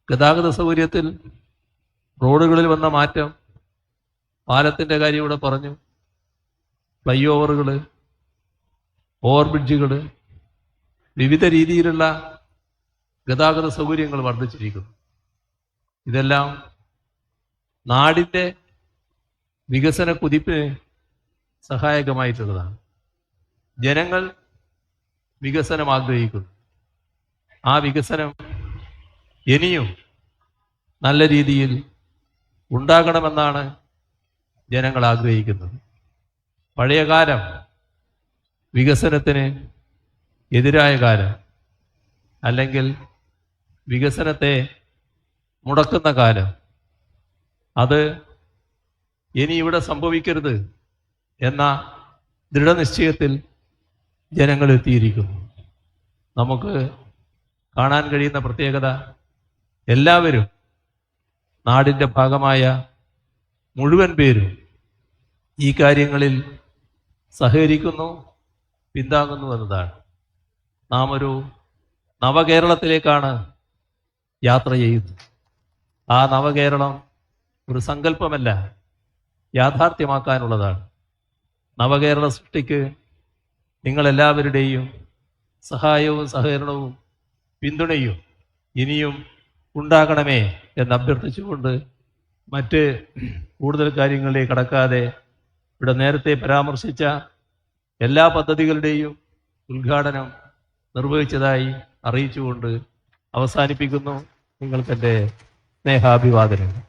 ഗതാഗത സൗകര്യത്തിൽ റോഡുകളിൽ വന്ന മാറ്റം, പാലത്തിൻ്റെ കാര്യം ഇവിടെ പറഞ്ഞു, ഫ്ലൈ ഓവറുകൾ, ഓവർബ്രിഡ്ജുകൾ, വിവിധ രീതിയിലുള്ള ഗതാഗത സൗകര്യങ്ങൾ വർദ്ധിച്ചിരിക്കുന്നു. ഇതെല്ലാം നാടിൻ്റെ വികസന കുതിപ്പിന് സഹായകമായിട്ടുള്ളതാണ്. ജനങ്ങൾ വികസനം ആഗ്രഹിക്കുന്നു. ആ വികസനം ഇനിയും നല്ല രീതിയിൽ ഉണ്ടാകണമെന്നാണ് ജനങ്ങൾ ആഗ്രഹിക്കുന്നത്. പഴയകാലം വികസനത്തിന് എതിരായ കാലം, അല്ലെങ്കിൽ വികസനത്തെ മുടക്കുന്ന കാലം, അത് ഇനി ഇവിടെ സംഭവിക്കരുത് എന്ന ദൃഢനിശ്ചയത്തിൽ ജനങ്ങൾ എത്തിയിരിക്കുന്നു. നമുക്ക് കാണാൻ കഴിയുന്ന പ്രത്യേകത, എല്ലാവരും നാടിൻ്റെ ഭാഗമായ മുഴുവൻ പേരും ഈ കാര്യങ്ങളിൽ സഹകരിക്കുന്നു, പിന്താങ്ങുന്നു എന്നതാണ്. നാം ഒരു നവകേരളത്തിലേക്കാണ് യാത്ര ചെയ്യുന്നത്. ആ നവകേരളം ഒരു സങ്കല്പമല്ല, യാഥാർത്ഥ്യമാക്കാനുള്ളതാണ്. നവകേരള സൃഷ്ടിക്ക് നിങ്ങളെല്ലാവരുടെയും സഹായവും സഹകരണവും പിന്തുണയും ഇനിയും ഉണ്ടാകണമേ എന്ന് അഭ്യർത്ഥിച്ചുകൊണ്ട് മറ്റ് കൂടുതൽ കാര്യങ്ങളിലേക്ക് കടക്കാതെ ഇവിടെ നേരത്തെ പരാമർശിച്ച എല്ലാ പദ്ധതികളുടെയും ഉദ്ഘാടനം നിർവഹിച്ചതായി അറിയിച്ചുകൊണ്ട് അവസാനിപ്പിക്കുന്നു. നിങ്ങൾക്കെൻ്റെ സ്നേഹാഭിവാദനങ്ങൾ.